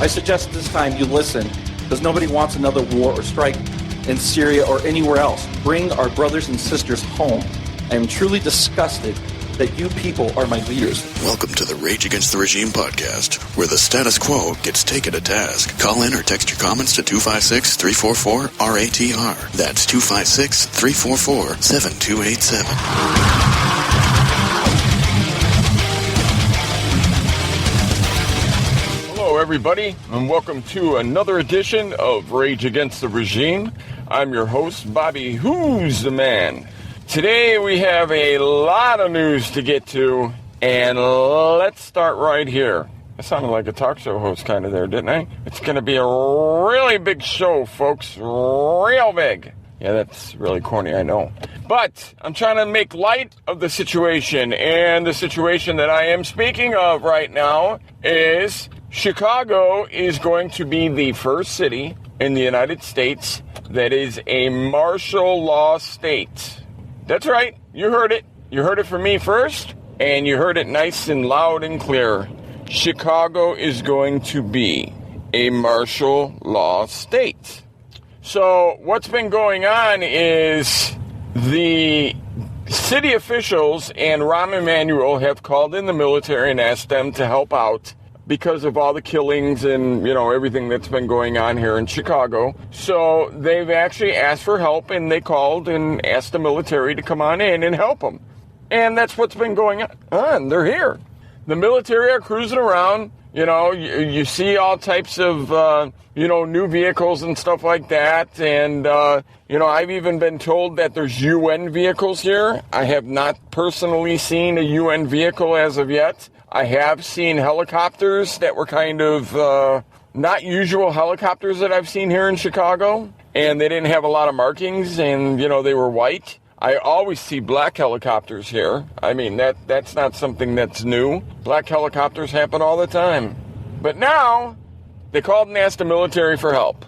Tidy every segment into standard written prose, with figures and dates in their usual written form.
I suggest at this time you listen, because nobody wants another war or strike in Syria or anywhere else. Bring our brothers and sisters home. I am truly disgusted that you people are my leaders. Welcome to the Rage Against the Regime podcast, where the status quo gets taken to task. Call in or text your comments to 256-344-RATR. That's 256-344-7287. Hello, everybody, and welcome to another edition of Rage Against the Regime. I'm your host, Bobby Who's the Man. Today we have a lot of news to get to, and let's start right here. I sounded like a talk show host kind of there, didn't I? It's going to be a really big show, folks. Real big. Yeah, that's really corny, I know. But I'm trying to make light of the situation, and the situation that I am speaking of right now is Chicago is going to be the first city in the United States that is a martial law state. That's right. You heard it. You heard it from me first, and you heard it nice and loud and clear. Chicago is going to be a martial law state. So what's been going on is the city officials and Rahm Emanuel have called in the military and asked them to help out because of all the killings and, everything that's been going on here in Chicago. So they've actually asked for help, and they called and asked the military to come on in and help them. And that's what's been going on. They're here. The military are cruising around. You see all types of, new vehicles and stuff like that. And, I've even been told that there's UN vehicles here. I have not personally seen a UN vehicle as of yet. I have seen helicopters that were kind of not usual helicopters that I've seen here in Chicago. And they didn't have a lot of markings, and, they were white. I always see black helicopters here. I mean, that's not something that's new. Black helicopters happen all the time. But now, they called and asked the military for help.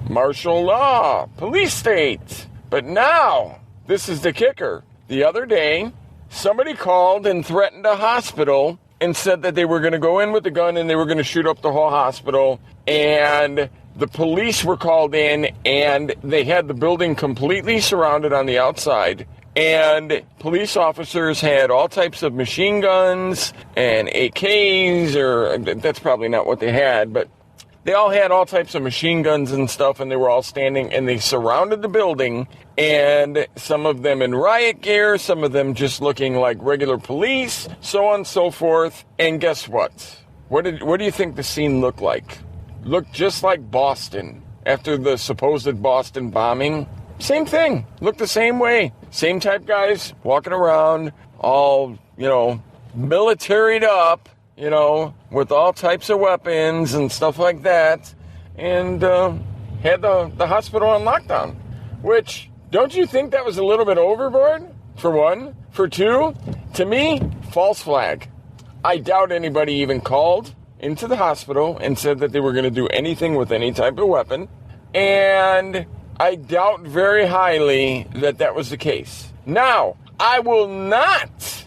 Martial law, police state. But now, this is the kicker. The other day, somebody called and threatened a hospital and said that they were going to go in with a gun and they were going to shoot up the whole hospital. And the police were called in, and they had the building completely surrounded on the outside. And police officers had all types of machine guns and AKs, or that's probably not what they had, but they all had all types of machine guns and stuff, and they were all standing, and they surrounded the building, and some of them in riot gear, some of them just looking like regular police, so on and so forth. And guess what? What do you think the scene looked like? Looked just like Boston after the supposed Boston bombing. Same thing. Looked the same way. Same type guys walking around, all, militaried up, with all types of weapons and stuff like that, and had the hospital on lockdown. Which, don't you think that was a little bit overboard, for one? For two, to me, false flag. I doubt anybody even called into the hospital and said that they were going to do anything with any type of weapon. And I doubt very highly that that was the case. Now, I will not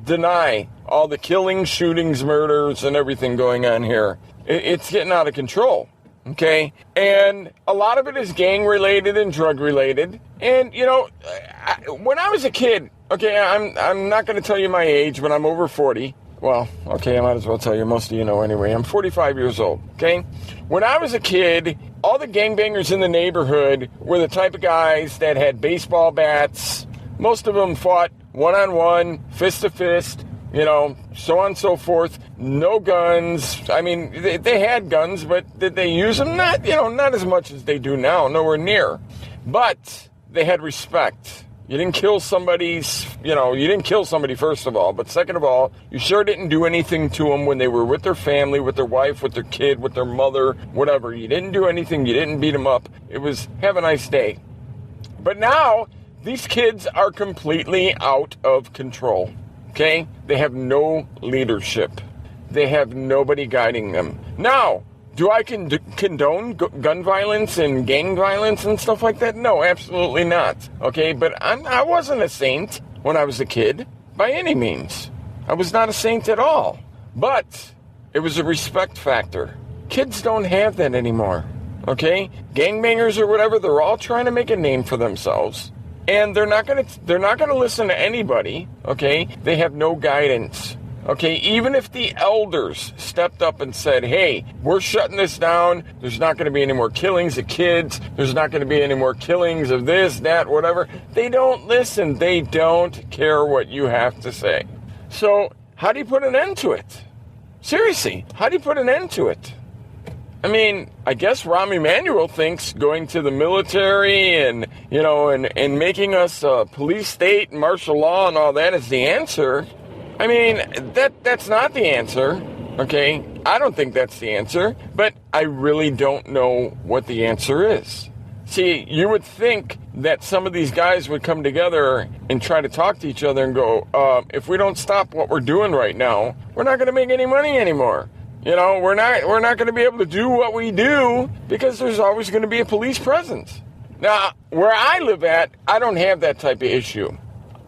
deny all the killings, shootings, murders, and everything going on here. It's getting out of control, okay? And a lot of it is gang-related and drug-related. And, when I was a kid, okay, I'm not going to tell you my age, but I'm over 40. Well, okay, I might as well tell you. Most of you know anyway. I'm 45 years old, okay? When I was a kid, all the gangbangers in the neighborhood were the type of guys that had baseball bats. Most of them fought one-on-one, fist-to-fist, so on and so forth. No guns. I mean, they had guns, but did they use them? Not as much as they do now, nowhere near. But they had respect. You didn't kill somebody, first of all, but second of all, you sure didn't do anything to them when they were with their family, with their wife, with their kid, with their mother, whatever. You didn't do anything. You didn't beat them up. It was, have a nice day. But now, these kids are completely out of control, okay? They have no leadership. They have nobody guiding them. Now, do I condone gun violence and gang violence and stuff like that? No, absolutely not. Okay, but I wasn't a saint when I was a kid, by any means. I was not a saint at all. But It was a respect factor. Kids don't have that anymore, okay? Gangbangers or whatever, they're all trying to make a name for themselves. And they're not gonna listen to anybody, okay? They have no guidance. Okay, even if the elders stepped up and said, hey, we're shutting this down, there's not going to be any more killings of kids, there's not going to be any more killings of this, that, whatever, they don't listen. They don't care what you have to say. So how do you put an end to it? Seriously, how do you put an end to it? I mean, I guess Rahm Emanuel thinks going to the military and, you know, and making us a police state and martial law and all that is the answer. I mean, that's not the answer, okay? I don't think that's the answer, but I really don't know what the answer is. See, you would think that some of these guys would come together and try to talk to each other and go, if we don't stop what we're doing right now, we're not going to make any money anymore. You know, we're not going to be able to do what we do because there's always going to be a police presence. Now, where I live at, I don't have that type of issue.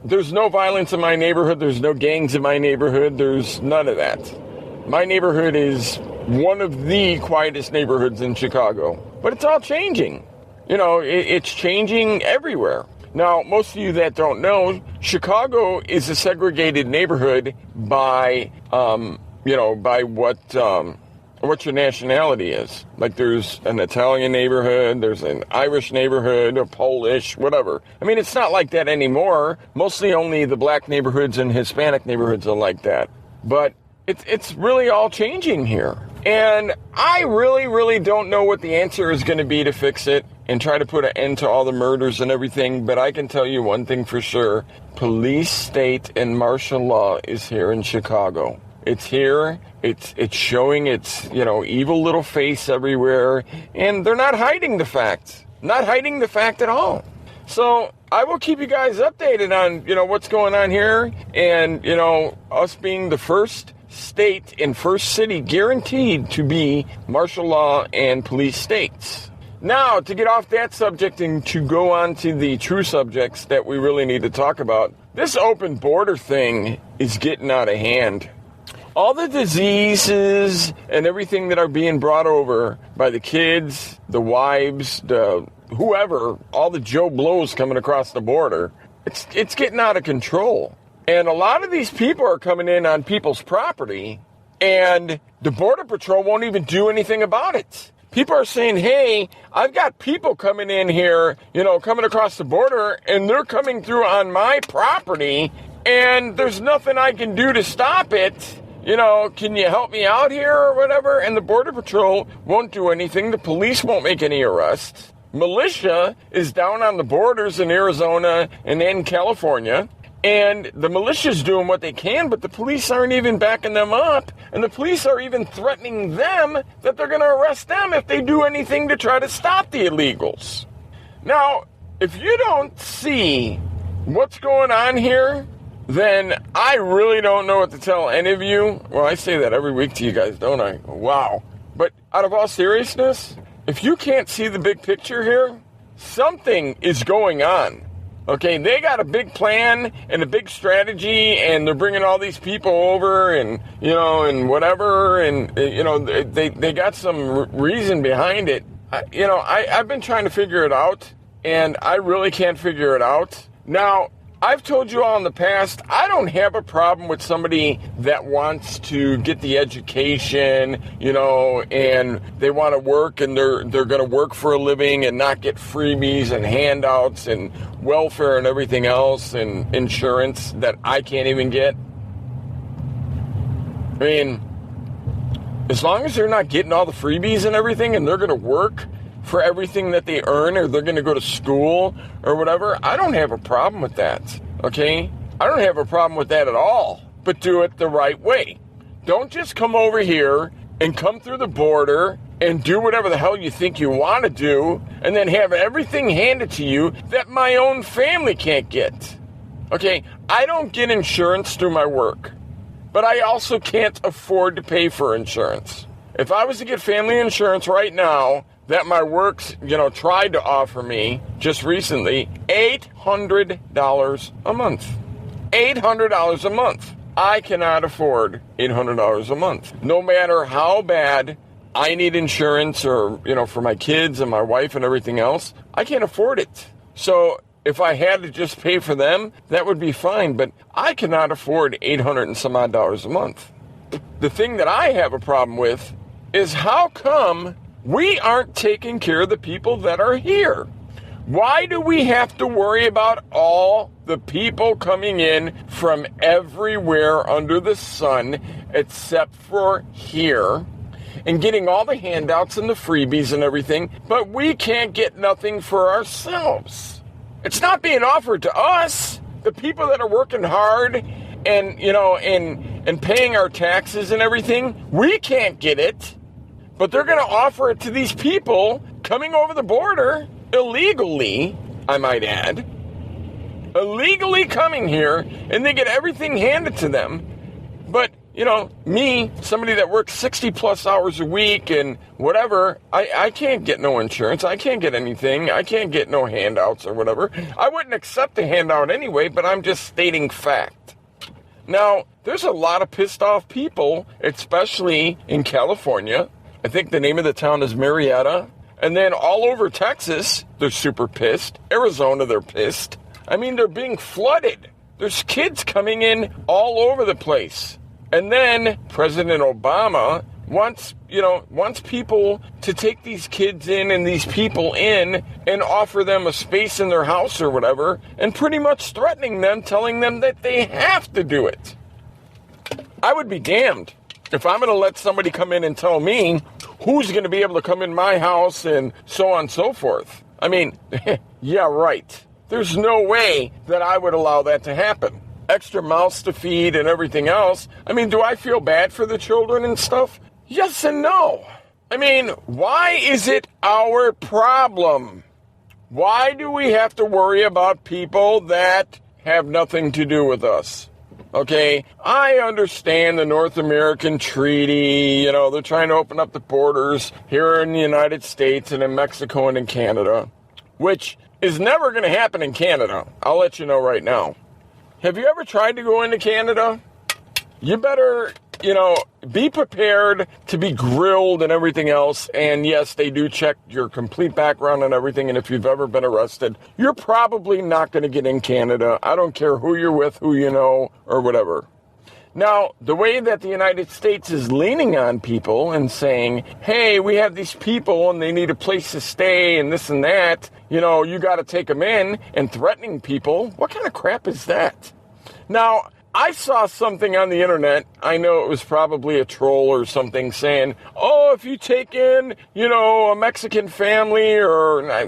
There's no violence in my neighborhood. There's no gangs in my neighborhood. There's none of that. My neighborhood is one of the quietest neighborhoods in Chicago. But it's all changing. You know, it's changing everywhere. Now, most of you that don't know, Chicago is a segregated neighborhood by, by what your nationality is. Like there's an Italian neighborhood, there's an Irish neighborhood, a Polish, whatever. I mean, it's not like that anymore. Mostly only the black neighborhoods and Hispanic neighborhoods are like that. But it's really all changing here. And I really, really don't know what the answer is going to be to fix it and try to put an end to all the murders and everything. But I can tell you one thing for sure. Police state and martial law is here in Chicago. It's here. It's showing its, evil little face everywhere. And they're not hiding the fact. Not hiding the fact at all. So I will keep you guys updated on, what's going on here. And, us being the first state and first city guaranteed to be martial law and police states. Now, to get off that subject and to go on to the true subjects that we really need to talk about, this open border thing is getting out of hand. All the diseases and everything that are being brought over by the kids, the wives, the whoever, all the Joe Blows coming across the border, it's getting out of control. And a lot of these people are coming in on people's property, and the Border Patrol won't even do anything about it. People are saying, hey, I've got people coming in here, coming across the border, and they're coming through on my property, and there's nothing I can do to stop it. Can you help me out here or whatever? And the Border Patrol won't do anything. The police won't make any arrests. Militia is down on the borders in Arizona and in California. And the militia's doing what they can, but the police aren't even backing them up. And the police are even threatening them that they're going to arrest them if they do anything to try to stop the illegals. Now, if you don't see what's going on here, then I really don't know what to tell any of you. Well, I say that every week to you guys, don't I? Wow. But out of all seriousness, if you can't see the big picture here, something is going on. Okay, they got a big plan and a big strategy, and they're bringing all these people over and, and whatever, and, they got some reason behind it. I've been trying to figure it out, and I really can't figure it out. Now, I've told you all in the past, I don't have a problem with somebody that wants to get the education, and they want to work and they're going to work for a living and not get freebies and handouts and welfare and everything else and insurance that I can't even get. I mean, as long as they're not getting all the freebies and everything and they're going to work for everything that they earn, or they're going to go to school or whatever, I don't have a problem with that, okay? I don't have a problem with that at all, but do it the right way. Don't just come over here and come through the border and do whatever the hell you think you want to do and then have everything handed to you that my own family can't get, okay? I don't get insurance through my work, but I also can't afford to pay for insurance. If I was to get family insurance right now, that my work's, tried to offer me just recently, $800 a month. $800 a month. I cannot afford $800 a month. No matter how bad I need insurance or, for my kids and my wife and everything else, I can't afford it. So if I had to just pay for them, that would be fine, but I cannot afford $800 and some odd a month. The thing that I have a problem with is how come we aren't taking care of the people that are here? Why do we have to worry about all the people coming in from everywhere under the sun except for here and getting all the handouts and the freebies and everything, but we can't get nothing for ourselves? It's not being offered to us, the people that are working hard and, and paying our taxes and everything. We can't get it, but they're going to offer it to these people coming over the border illegally, I might add, illegally coming here, and they get everything handed to them. But, me, somebody that works 60 plus hours a week and whatever, I can't get no insurance. I can't get anything. I can't get no handouts or whatever. I wouldn't accept a handout anyway, but I'm just stating fact. Now, there's a lot of pissed off people, especially in California. I think the name of the town is Marietta. And then all over Texas, they're super pissed. Arizona, they're pissed. I mean, they're being flooded. There's kids coming in all over the place. And then President Obama wants people to take these kids in and these people in and offer them a space in their house or whatever, and pretty much threatening them, telling them that they have to do it. I would be damned if I'm going to let somebody come in and tell me who's going to be able to come in my house and so on and so forth. I mean, yeah, right. There's no way that I would allow that to happen. Extra mouths to feed and everything else. I mean, do I feel bad for the children and stuff? Yes and no. I mean, why is it our problem? Why do we have to worry about people that have nothing to do with us? Okay, I understand the North American Treaty, they're trying to open up the borders here in the United States and in Mexico and in Canada, which is never going to happen in Canada. I'll let you know right now. Have you ever tried to go into Canada? You better, be prepared to be grilled and everything else. And yes, they do check your complete background and everything. And if you've ever been arrested, you're probably not going to get in Canada. I don't care who you're with, who you know, or whatever. Now, the way that the United States is leaning on people and saying, hey, we have these people and they need a place to stay and this and that, you got to take them in, and threatening people, what kind of crap is that? Now, I saw something on the internet, I know it was probably a troll or something, saying, oh, if you take in, a Mexican family, or I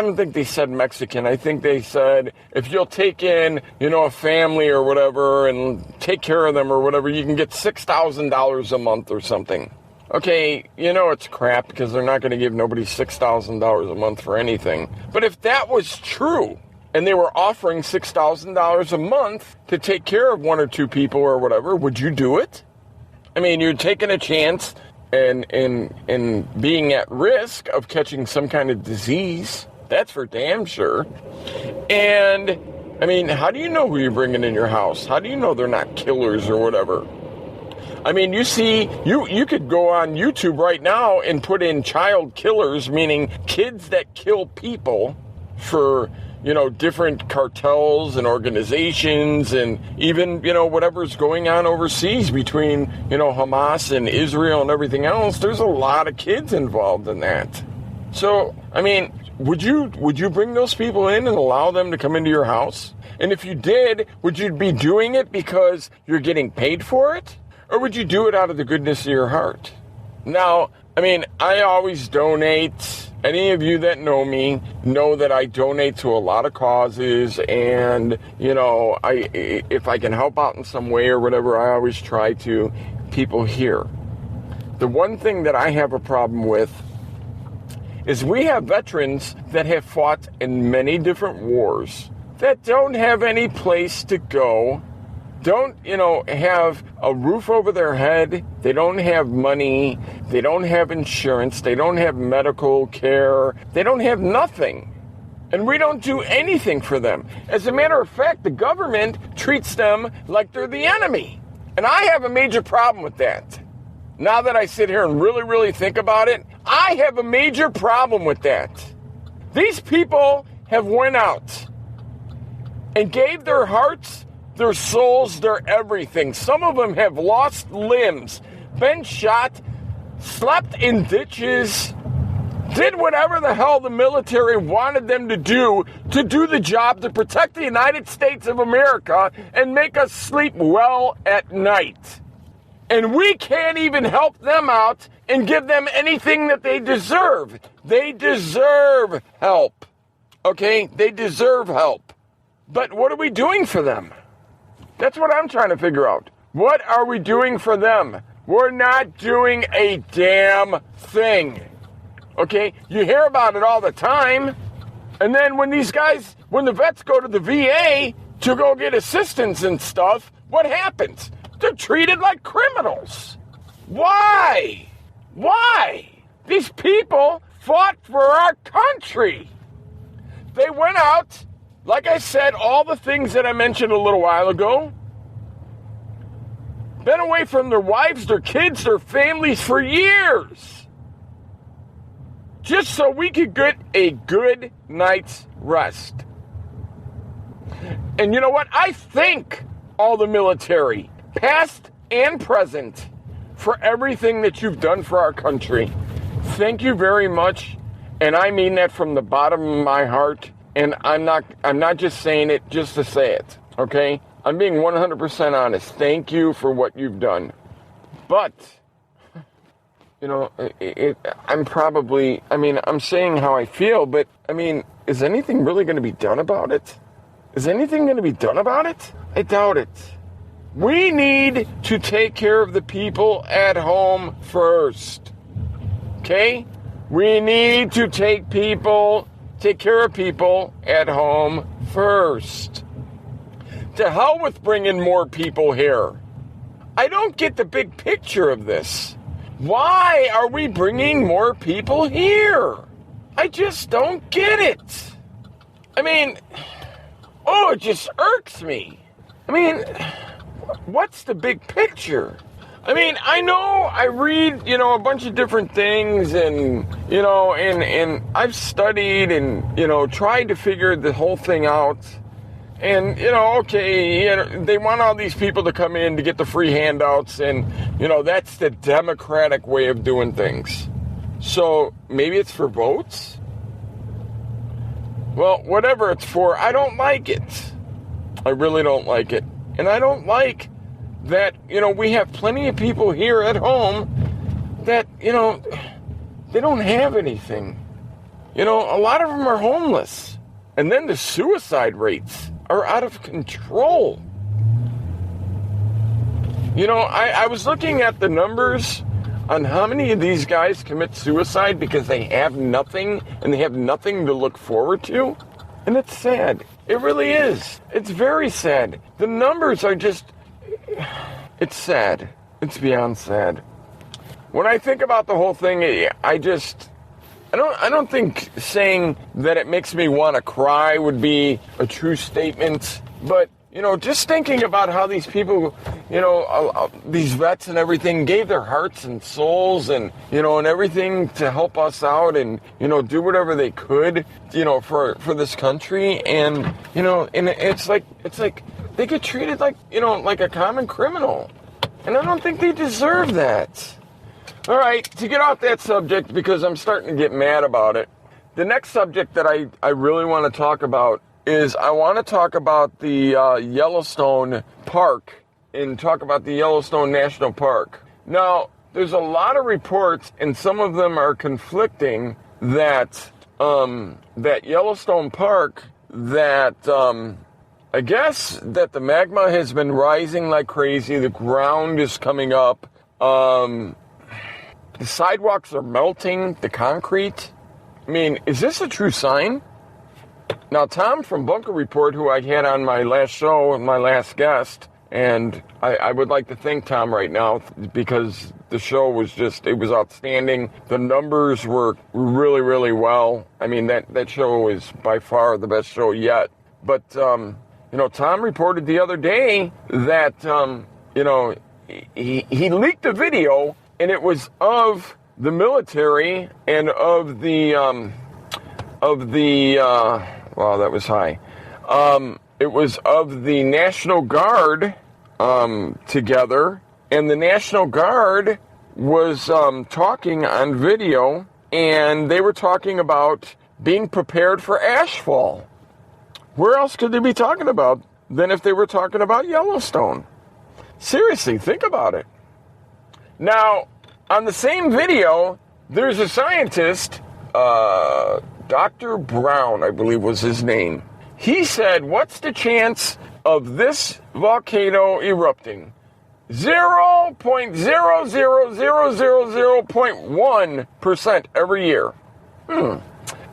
don't think they said Mexican, I think they said, if you'll take in, a family or whatever and take care of them or whatever, you can get $6,000 a month or something. Okay, it's crap because they're not going to give nobody $6,000 a month for anything. But if that was true, and they were offering $6,000 a month to take care of one or two people or whatever, would you do it? I mean, you're taking a chance and being at risk of catching some kind of disease. That's for damn sure. And, I mean, how do you know who you're bringing in your house? How do you know they're not killers or whatever? I mean, you see, you could go on YouTube right now and put in child killers, meaning kids that kill people for, different cartels and organizations and even, whatever's going on overseas between, Hamas and Israel and everything else. There's a lot of kids involved in that. So, I mean, would you bring those people in and allow them to come into your house? And if you did, would you be doing it because you're getting paid for it? Or would you do it out of the goodness of your heart? Now, I mean, I always donate. Any of you that know me know that I donate to a lot of causes, and, if I can help out in some way or whatever, I always try to. People here. The one thing that I have a problem with is we have veterans that have fought in many different wars that don't have any place to go, don't, have a roof over their head, they don't have money, they don't have insurance, they don't have medical care, they don't have nothing. And we don't do anything for them. As a matter of fact, the government treats them like they're the enemy. And I have a major problem with that. Now that I sit here and really, really think about it, I have a major problem with that. These people have went out and gave their hearts, their souls, their everything. Some of them have lost limbs, been shot, slept in ditches, did whatever the hell the military wanted them to do the job to protect the United States of America and make us sleep well at night. And we can't even help them out and give them anything that they deserve. They deserve help. Okay? They deserve help. But what are we doing for them? That's what I'm trying to figure out. What are we doing for them? We're not doing a damn thing. Okay? You hear about it all the time. And then when the vets go to the VA to go get assistance and stuff, what happens? They're treated like criminals. Why? Why? These people fought for our country. They went out, like I said, all the things that I mentioned a little while ago. Been away from their wives, their kids, their families for years. Just so we could get a good night's rest. And you know what? I thank all the military, past and present, for everything that you've done for our country. Thank you very much. And I mean that from the bottom of my heart. And I'm not just saying it just to say it. Okay? I'm being 100% honest. Thank you for what you've done. But, you know, I'm saying how I feel, but, is anything really going to be done about it? Is anything going to be done about it? I doubt it. We need to take care of the people at home first. Okay? We need to take care of people at home first. To hell with bringing more people here. I don't get the big picture of this. Why are we bringing more people here? I just don't get it. It just irks me. What's the big picture? I know I read, a bunch of different things and I've studied and, tried to figure the whole thing out. And, they want all these people to come in to get the free handouts and, that's the Democratic way of doing things. So maybe it's for votes? Well, whatever it's for, I don't like it. I really don't like it. And I don't like that, we have plenty of people here at home that, they don't have anything. A lot of them are homeless. And then the suicide rates are out of control. I was looking at the numbers on how many of these guys commit suicide because they have nothing and they have nothing to look forward to. And it's sad. It really is. It's very sad. The numbers are just... It's sad. It's beyond sad. When I think about the whole thing, I don't think saying that it makes me want to cry would be a true statement. But, just thinking about how these people, these vets and everything gave their hearts and souls and, and everything to help us out and, do whatever they could, for this country. And, and it's like they get treated like, like a common criminal. And I don't think they deserve that. All right, to get off that subject, because I'm starting to get mad about it, the next subject that I really want to talk about is I want to talk about the Yellowstone Park and talk about the Yellowstone National Park. Now, there's a lot of reports, and some of them are conflicting, that that Yellowstone Park, that I guess that the magma has been rising like crazy, the ground is coming up, the sidewalks are melting, the concrete. Is this a true sign? Now, Tom from Bunker Report, who I had on my last show, my last guest, and I would like to thank Tom right now because the show was it was outstanding. The numbers were really, really well. That show is by far the best show yet. But, Tom reported the other day that he leaked a video, and it was of the military and of the wow, that was high. It was of the National Guard together, and the National Guard was talking on video, and they were talking about being prepared for ashfall. Where else could they be talking about than if they were talking about Yellowstone? Seriously, think about it. Now, on the same video, there's a scientist, Dr. Brown, I believe was his name. He said, what's the chance of this volcano erupting? 0.00000.1% every year.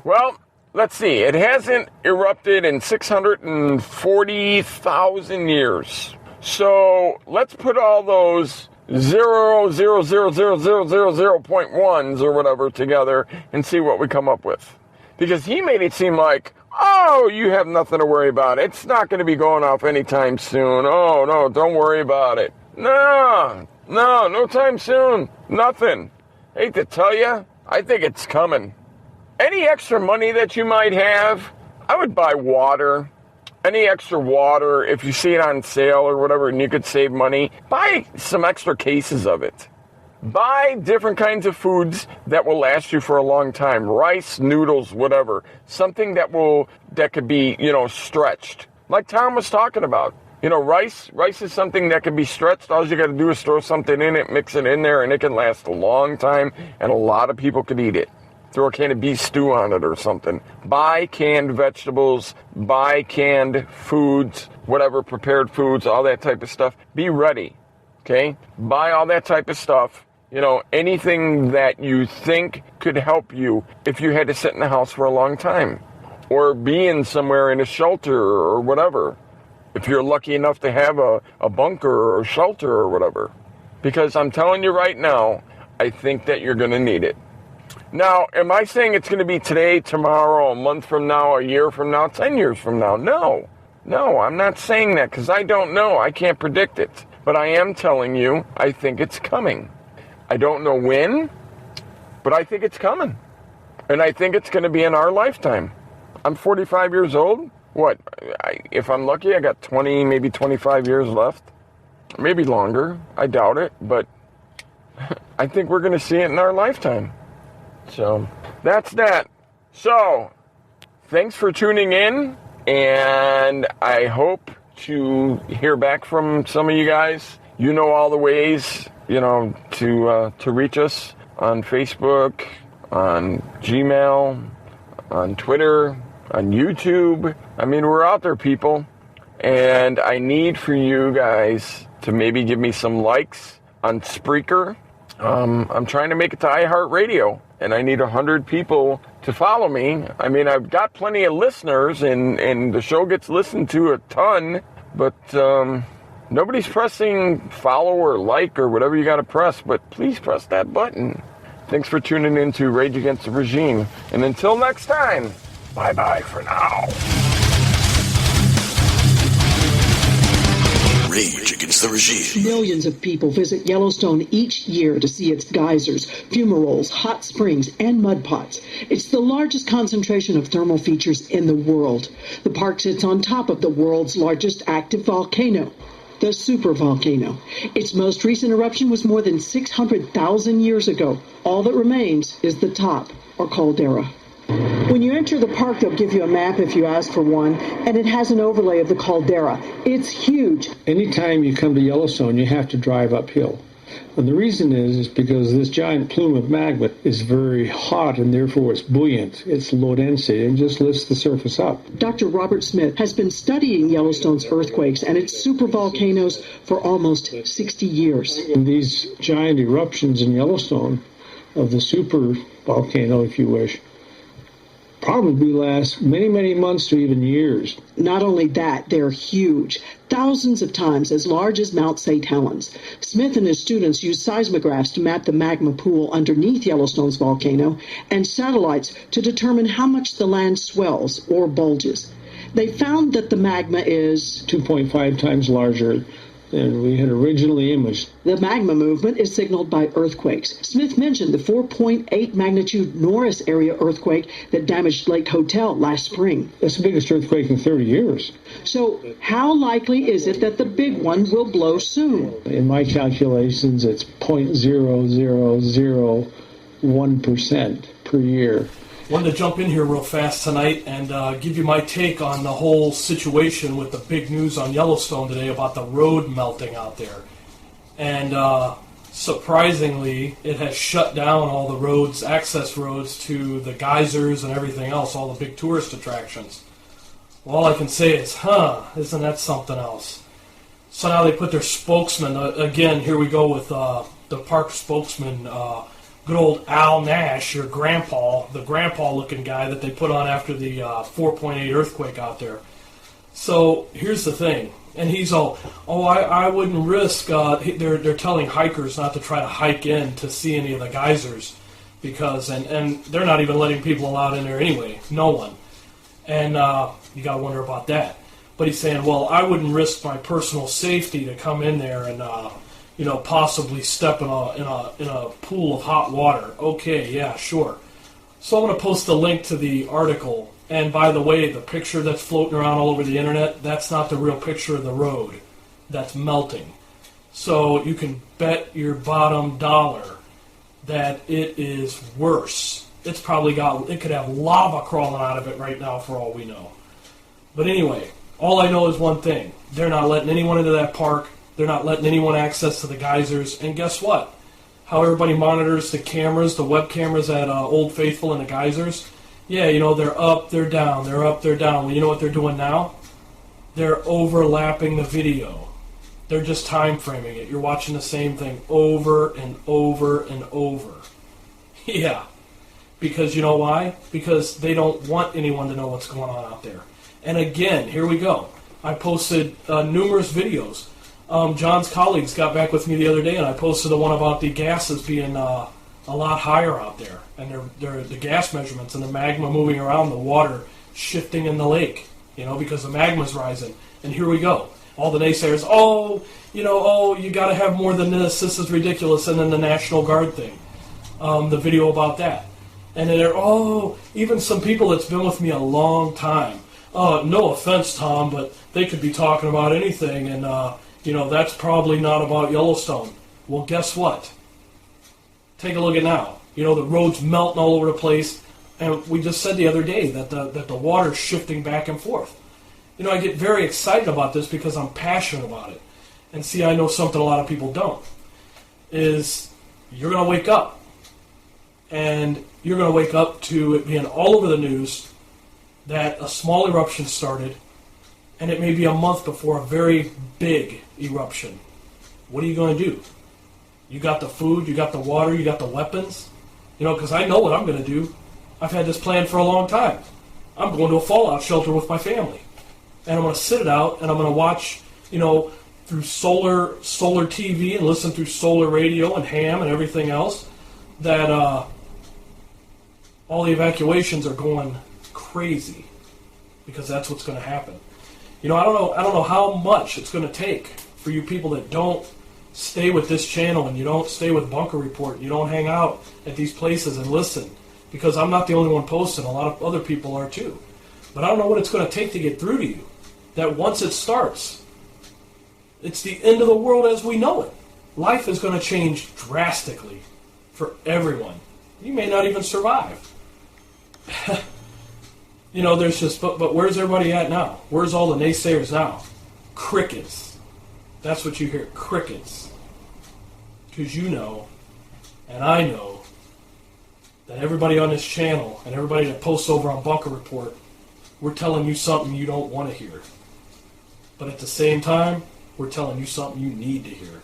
Well, let's see. It hasn't erupted in 640,000 years. So let's put all those 0.1s or whatever together and see what we come up with. Because he made it seem like, oh, you have nothing to worry about. It's not going to be going off anytime soon. Oh, no, don't worry about it. No time soon. Nothing. Hate to tell you, I think it's coming. Any extra money that you might have, I would buy water. Any extra water, if you see it on sale or whatever and you could save money, buy some extra cases of it. Buy different kinds of foods that will last you for a long time. Rice, noodles, whatever. Something that could be, stretched. Like Tom was talking about. Rice is something that can be stretched. All you got to do is throw something in it, mix it in there, and it can last a long time, and a lot of people could eat it. Throw a can of beef stew on it or something. Buy canned vegetables, buy canned foods, whatever, prepared foods, all that type of stuff. Be ready, okay? Buy all that type of stuff. Anything that you think could help you if you had to sit in the house for a long time. Or be in somewhere in a shelter or whatever. If you're lucky enough to have a bunker or a shelter or whatever. Because I'm telling you right now, I think that you're going to need it. Now, am I saying it's going to be today, tomorrow, a month from now, a year from now, 10 years from now? No, I'm not saying that because I don't know. I can't predict it. But I am telling you, I think it's coming. I don't know when, but I think it's coming. And I think it's going to be in our lifetime. I'm 45 years old. What? If I'm lucky, I got 20, maybe 25 years left. Maybe longer. I doubt it. But I think we're going to see it in our lifetime. So that's that. So thanks for tuning in. And I hope to hear back from some of you guys. You know all the ways, to reach us on Facebook, on Gmail, on Twitter, on YouTube. I mean, we're out there, people. And I need for you guys to maybe give me some likes on Spreaker. I'm trying to make it to iHeartRadio, and I need 100 people to follow me. I mean, I've got plenty of listeners, and the show gets listened to a ton, but nobody's pressing follow or like or whatever you got to press, but please press that button. Thanks for tuning in to Rage Against the Regime, and until next time, bye-bye for now. Rage Against the Regime. Millions of people visit Yellowstone each year to see its geysers, fumaroles, hot springs, and mud pots. It's the largest concentration of thermal features in the world. The park sits on top of the world's largest active volcano, the supervolcano. Its most recent eruption was more than 600,000 years ago. All that remains is the top, or caldera. When you enter the park, they'll give you a map if you ask for one, and it has an overlay of the caldera. It's huge. Anytime you come to Yellowstone, you have to drive uphill. And the reason is because this giant plume of magma is very hot, and therefore it's buoyant. It's low density and just lifts the surface up. Dr. Robert Smith has been studying Yellowstone's earthquakes and its supervolcanoes for almost 60 years. And these giant eruptions in Yellowstone of the supervolcano, if you wish, probably last many, many months to even years. Not only that, they're huge, thousands of times as large as Mount St. Helens. Smith and his students use seismographs to map the magma pool underneath Yellowstone's volcano and satellites to determine how much the land swells or bulges. They found that the magma is 2.5 times larger than we had originally imaged. The magma movement is signaled by earthquakes. Smith mentioned the 4.8 magnitude Norris area earthquake that damaged Lake Hotel last spring. That's the biggest earthquake in 30 years. So how likely is it that the big one will blow soon? In my calculations, it's 0.0001% per year. Wanted to jump in here real fast tonight and give you my take on the whole situation with the big news on Yellowstone today about the road melting out there. And surprisingly, it has shut down all the roads, access roads to the geysers and everything else, all the big tourist attractions. Well, all I can say is, isn't that something else? So now they put their spokesman, again, here we go with the park spokesman, good old Al Nash, your grandpa, the grandpa-looking guy that they put on after the 4.8 earthquake out there. So here's the thing, and he's all, I wouldn't risk, they're telling hikers not to try to hike in to see any of the geysers, because, and they're not even letting people allowed in there anyway, no one. And you got to wonder about that. But he's saying, well, I wouldn't risk my personal safety to come in there and possibly step in a pool of hot water. Okay, yeah, sure. So I'm going to post a link to the article. And by the way, the picture that's floating around all over the internet, that's not the real picture of the road. That's melting. So you can bet your bottom dollar that it is worse. It could have lava crawling out of it right now for all we know. But anyway, all I know is one thing. They're not letting anyone into that park. They're not letting anyone access to the geysers. And guess what? How everybody monitors the cameras, the web cameras at Old Faithful and the geysers? Yeah, they're up, they're down, they're up, they're down. Well, you know what they're doing now? They're overlapping the video. They're just time framing it. You're watching the same thing over and over and over. Yeah. Because you know why? Because they don't want anyone to know what's going on out there. And again, here we go. I posted numerous videos. John's colleagues got back with me the other day, and I posted the one about the gases being a lot higher out there, and the gas measurements and the magma moving around, the water shifting in the lake, because the magma's rising. And here we go. All the naysayers, you got to have more than this. This is ridiculous. And then the National Guard thing, the video about that. And then even some people that's been with me a long time. No offense, Tom, but they could be talking about anything, and that's probably not about Yellowstone. Well, guess what? Take a look at now. The road's melting all over the place, and we just said the other day that the water's shifting back and forth. I get very excited about this because I'm passionate about it. And see, I know something a lot of people don't. Is you're going to wake up, and you're going to wake up to it being all over the news that a small eruption started, and it may be a month before a very big eruption. What are you going to do? You got the food, you got the water, you got the weapons? Because I know what I'm going to do. I've had this planned for a long time. I'm going to a fallout shelter with my family. And I'm going to sit it out, and I'm going to watch, through solar TV and listen through solar radio and ham and everything else, that all the evacuations are going crazy, because that's what's going to happen. I don't know how much it's going to take for you people that don't stay with this channel, and you don't stay with Bunker Report, and you don't hang out at these places and listen, because I'm not the only one posting. A lot of other people are too. But I don't know what it's going to take to get through to you. That once it starts, it's the end of the world as we know it. Life is going to change drastically for everyone. You may not even survive. There's just, but where's everybody at now? Where's all the naysayers now? Crickets. That's what you hear, crickets. Because and I know, that everybody on this channel and everybody that posts over on Bunker Report, we're telling you something you don't want to hear. But at the same time, we're telling you something you need to hear.